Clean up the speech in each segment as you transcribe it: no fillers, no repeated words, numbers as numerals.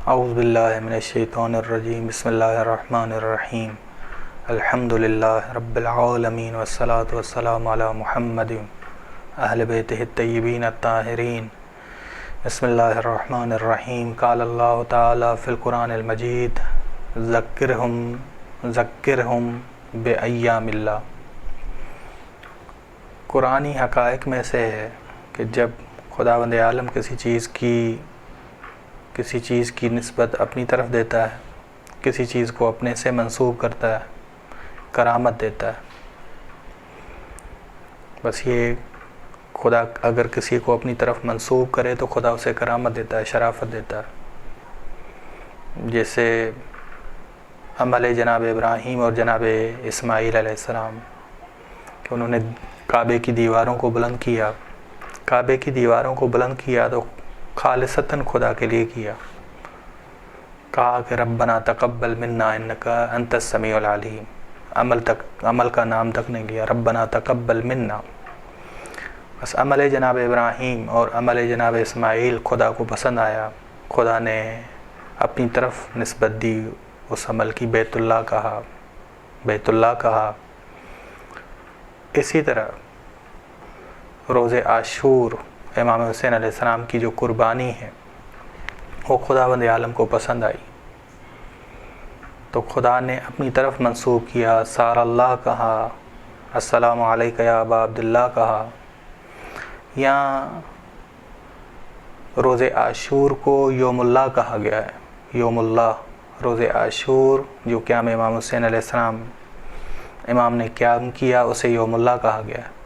اعوذ باللہ من الشیطان الرجیم بسم اللہ الرحمن الرحیم الحمد للہ رب العالمین والصلاة والسلام علی محمد اہل بیتہ الطیبین الطاہرین بسم اللہ الرحمن الرحیم قال اللہ تعالی فی القرآن المجید ذکرہم بایام اللہ۔ قرآنی حقائق میں سے ہے کہ جب خداوند عالم کسی چیز کی نسبت اپنی طرف دیتا ہے، کسی چیز کو اپنے سے منسوب کرتا ہے، کرامت دیتا ہے۔ بس یہ خدا اگر کسی کو اپنی طرف منسوب کرے تو خدا اسے کرامت دیتا ہے، شرافت دیتا ہے۔ جیسے عمل جناب ابراہیم اور جناب اسماعیل علیہ السلام کہ انہوں نے کعبے کی دیواروں کو بلند کیا، کعبے کی دیواروں کو بلند کیا تو خالصتاً خدا کے لیے کیا۔ کہا کہ ربنا تقبل منا انکا انت السمیع العلیم، عمل کا نام تک نہیں لیا، ربنا تقبل منا۔ بس عمل جناب ابراہیم اور عمل جناب اسماعیل خدا کو پسند آیا، خدا نے اپنی طرف نسبت دی، اس عمل کی بیت اللہ کہا، بیت اللہ کہا۔ اسی طرح روز عاشور امام حسین علیہ السلام کی جو قربانی ہے وہ خداوند عالم کو پسند آئی تو خدا نے اپنی طرف منسوب کیا، سار اللہ کہا، السلام علیکہ یا ابا عبداللہ کہا۔ یا روز عاشور کو یوم اللہ کہا گیا ہے، یوم اللہ، روز عاشور جو قیام امام حسین علیہ السلام امام نے قیام کیا اسے یوم اللہ کہا گیا ہے۔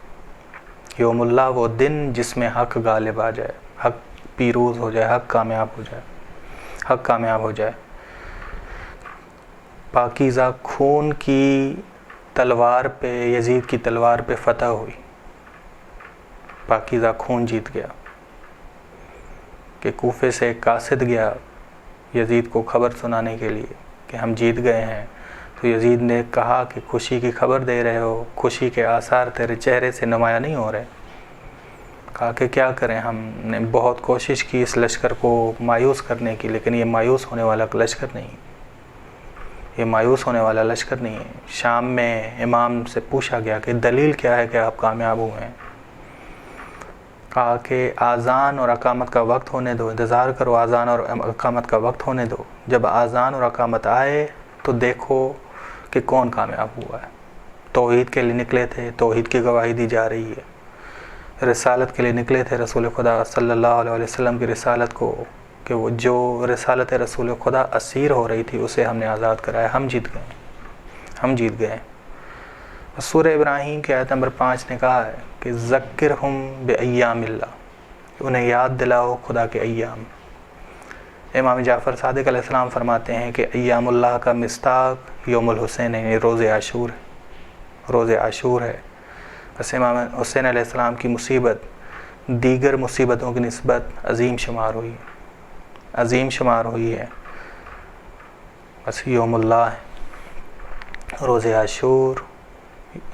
یوم اللہ وہ دن جس میں حق غالب آ جائے، حق پیروز ہو جائے، حق کامیاب ہو جائے، حق کامیاب ہو جائے۔ پاکیزہ خون کی تلوار پہ، یزید کی تلوار پہ فتح ہوئی، پاکیزہ خون جیت گیا کہ کوفے سے ایک قاصد گیا یزید کو خبر سنانے کے لیے کہ ہم جیت گئے ہیں، تو یزید نے کہا کہ خوشی کی خبر دے رہے ہو، خوشی کے آثار تیرے چہرے سے نمایاں نہیں ہو رہے۔ کہا کہ کیا کریں، ہم نے بہت کوشش کی اس لشکر کو مایوس کرنے کی، لیکن یہ مایوس ہونے والا لشکر نہیں، یہ مایوس ہونے والا لشکر نہیں ہے۔ شام میں امام سے پوچھا گیا کہ دلیل کیا ہے کہ آپ کامیاب ہوئے ہیں؟ کہا کہ اذان اور اقامت کا وقت ہونے دو، انتظار کرو، اذان اور اقامت کا وقت ہونے دو، جب اذان اور اقامت آئے تو دیکھو کہ کون کامیاب ہوا ہے۔ توحید کے لیے نکلے تھے، توحید کی گواہی دی جا رہی ہے۔ رسالت کے لیے نکلے تھے، رسول خدا صلی اللہ علیہ وسلم کی رسالت کو، کہ وہ جو رسالت رسول خدا اسیر ہو رہی تھی اسے ہم نے آزاد کرایا، ہم جیت گئے، ہم جیت گئے۔ سورہ ابراہیم کی آیت نمبر 5 نے کہا ہے کہ ذکرہم بایام اللہ، انہیں یاد دلاؤ خدا کے ایام۔ امام جعفر صادق علیہ السلام فرماتے ہیں کہ ایام اللہ کا مصداق یوم الحسین ہے، روز عاشور ہے، روز عاشور ہے۔ بس امام حسین علیہ السلام کی مصیبت دیگر مصیبتوں کی نسبت عظیم شمار ہوئی ہے، عظیم شمار ہوئی ہے۔ بس یوم اللہ ہے، روز عاشور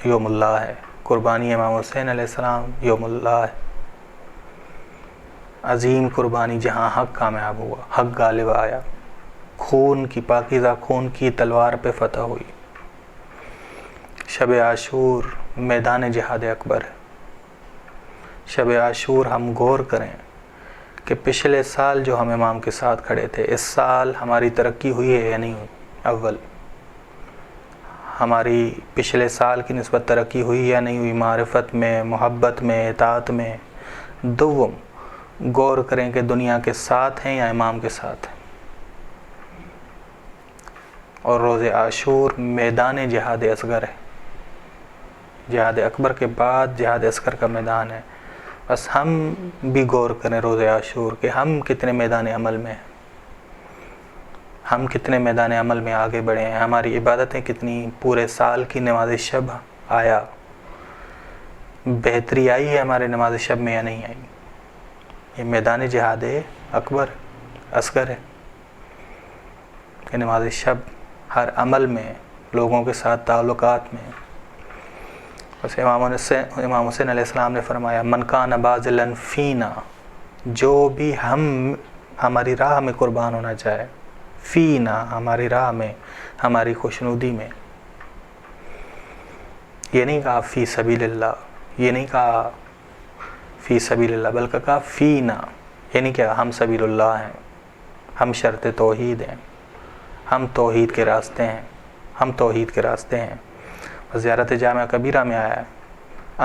یوم اللہ ہے، قربانی امام حسین علیہ السلام یوم اللہ ہے۔ عظیم قربانی جہاں حق کامیاب ہوا، حق غالب آیا، خون کی، پاکیزہ خون کی تلوار پہ فتح ہوئی۔ شب عاشور میدان جہاد اکبر ہے۔ شب عاشور ہم غور کریں کہ پچھلے سال جو ہم امام کے ساتھ کھڑے تھے، اس سال ہماری ترقی ہوئی ہے یا نہیں ہوئی؟ اول ہماری پچھلے سال کی نسبت ترقی ہوئی یا نہیں ہوئی، معرفت میں، محبت میں، اطاعت میں؟ دوم غور کریں کہ دنیا کے ساتھ ہیں یا امام کے ساتھ ہیں۔ اور روز عاشور میدان جہاد اصغر ہے، جہاد اکبر کے بعد جہاد اصغر کا میدان ہے۔ بس ہم بھی غور کریں روز عاشور کہ ہم کتنے میدان عمل میں ہیں، ہم کتنے میدان عمل میں آگے بڑھے ہیں، ہماری عبادتیں کتنی، پورے سال کی نماز شب آیا، بہتری آئی ہے ہمارے نماز شب میں یا نہیں آئی؟ یہ میدان جہاد اکبر اصغر ہے کہ نماز شب ہر عمل میں، لوگوں کے ساتھ تعلقات میں۔ بس امام حسین علیہ السلام نے فرمایا من کان باذلا فینا، جو بھی ہم ہماری راہ میں قربان ہونا چاہے. فینا، ہماری راہ میں، ہماری خوشنودی میں. یہ نہیں کہا فی سبیل اللہ، یہ نہیں کہا فی سبیل اللہ، بلکہ کہا فینا. یہ نہیں کہا ہم سبیل اللہ ہیں، ہم شرط توحید ہیں، ہم توحید کے راستے ہیں، ہم توحید کے راستے ہیں. زیارت جامعہ کبیرہ میں آیا ہے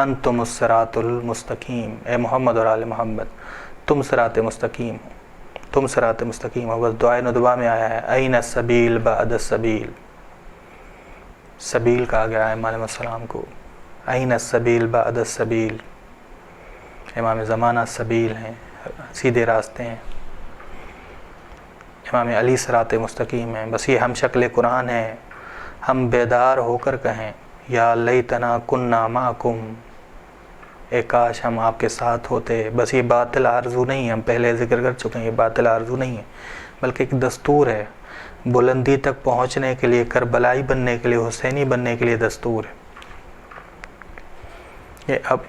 انتم الصراط المستقیم، اے محمد اور آل محمد تم صراط مستقیم ہو، تم صراط مستقیم ہو. بس دعائے ندبہ میں آیا ہے این السبیل بعد السبیل، سبیل کہا گیا ہے امام علیہ السلام کو. این السبیل بعد السبیل، امام زمانہ سبیل ہیں، سیدھے راستے ہیں. امام علی صراط مستقیم ہیں. بس یہ ہم شکل قرآن ہے. ہم بیدار ہو کر کہیں یا لیتنا کننا معکم، اے کاش ہم آپ کے ساتھ ہوتے. بس یہ باطل آرزو نہیں ہے، ہم پہلے ذکر کر چکے ہیں، یہ باطل آرزو نہیں ہے بلکہ ایک دستور ہے. بلندی تک پہنچنے کے لیے، کربلائی بننے کے لیے، حسینی بننے کے لیے دستور ہے. یہ اب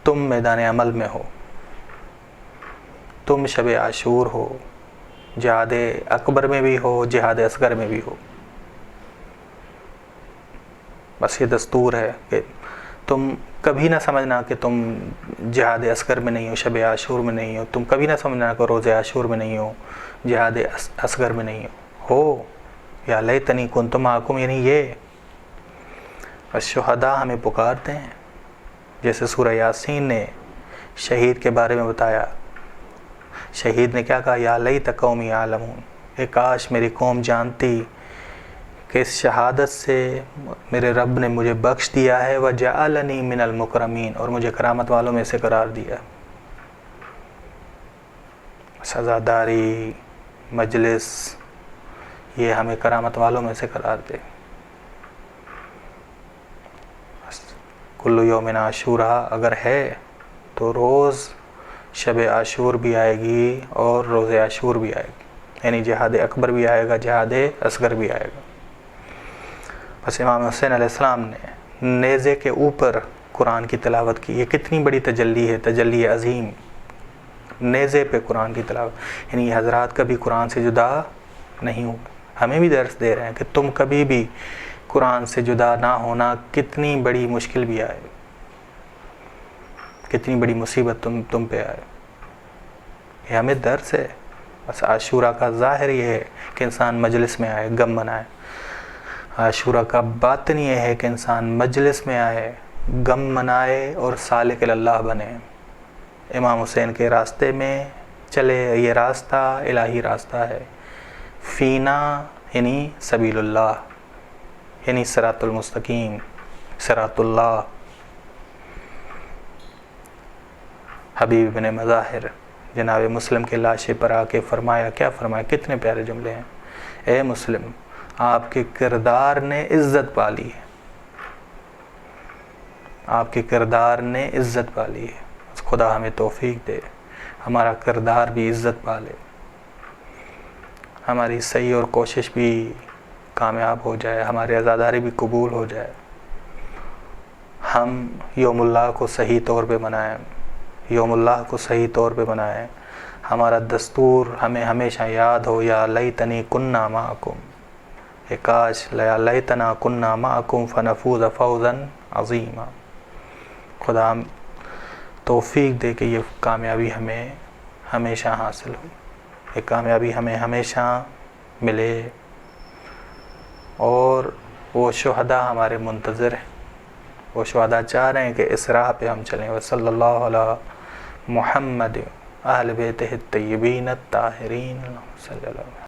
تم میدان عمل میں ہو، تم شب عاشور ہو، جہاد اکبر میں بھی ہو، جہاد اصغر میں بھی ہو. بس یہ دستور ہے کہ تم کبھی نہ سمجھنا کہ تم جہاد اصغر میں نہیں ہو، شب عاشور میں نہیں ہو. تم کبھی نہ سمجھنا کہ روز عاشور میں نہیں ہو، جہاد اصغر میں نہیں ہو. یا لیتنی کنت معکم، یعنی یہ شہداء ہمیں پکارتے ہیں. جیسے سورہ یاسین نے شہید کے بارے میں بتایا. شہید نے کیا کہا؟ یا لیت قومی یعلمون، اے کاش میری قوم جانتی کہ اس شہادت سے میرے رب نے مجھے بخش دیا ہے، وجعلنی من المکرمین، اور مجھے کرامت والوں میں سے قرار دیا. سزاداری، مجلس، یہ ہمیں کرامت والوں میں سے قرار دے. کل یوم عاشورا اگر ہے تو روز شب عاشور بھی آئے گی اور روز عاشور بھی آئے گی، یعنی جہاد اکبر بھی آئے گا، جہاد اصغر بھی آئے گا. بس امام حسین علیہ السلام نے نیزے کے اوپر قرآن کی تلاوت کی. یہ کتنی بڑی تجلی ہے، تجلی عظیم. نیزے پہ قرآن کی تلاوت، یعنی یہ حضرات کبھی قرآن سے جدا نہیں ہوئے. ہمیں بھی درس دے رہے ہیں کہ تم کبھی بھی قرآن سے جدا نہ ہونا، کتنی بڑی مشکل بھی آئے، کتنی بڑی مصیبت تم پہ آئے، یہ ہمیں درس ہے. بس عاشورہ کا ظاہر یہ ہے کہ انسان مجلس میں آئے، غم منائے. عاشورہ کا باطن یہ ہے کہ انسان مجلس میں آئے، غم منائے اور سالک اللہ بنے. امام حسین کے راستے میں چلے. یہ راستہ الہی راستہ ہے. فینا یعنی سبیل اللہ، یعنی صراط المستقیم، صراط اللہ. حبیب بن مظاہر جناب مسلم کے لاشے پر آ کے فرمایا، کیا فرمایا؟ کتنے پیارے جملے ہیں. اے مسلم، آپ کے کردار نے عزت پالی ہے، آپ کے کردار نے عزت پالی ہے. خدا ہمیں توفیق دے ہمارا کردار بھی عزت پالے، ہماری صحیح اور کوشش بھی کامیاب ہو جائے، ہماری عزاداری بھی قبول ہو جائے. ہم یوم اللہ کو صحیح طور پہ منائیں، یوم اللہ کو صحیح طور پہ منائیں. ہمارا دستور ہمیں ہمیشہ یاد ہو، یا لیتنی کننا معکم، اے کاش یا لیتنا کننا معکم فنفوز فوزا عظیما. خدا توفیق دے کہ یہ کامیابی ہمیں ہمیشہ حاصل ہو، یہ کامیابی ہمیں ہمیشہ ملے. اور وہ شہداء ہمارے منتظر ہیں، وہ شہداء چاہ رہے ہیں کہ اس راہ پہ ہم چلیں. وصلی اللہ علی محمد اہل بیتہ الطیبین الطاہرین صلی اللہ علیہ وسلم.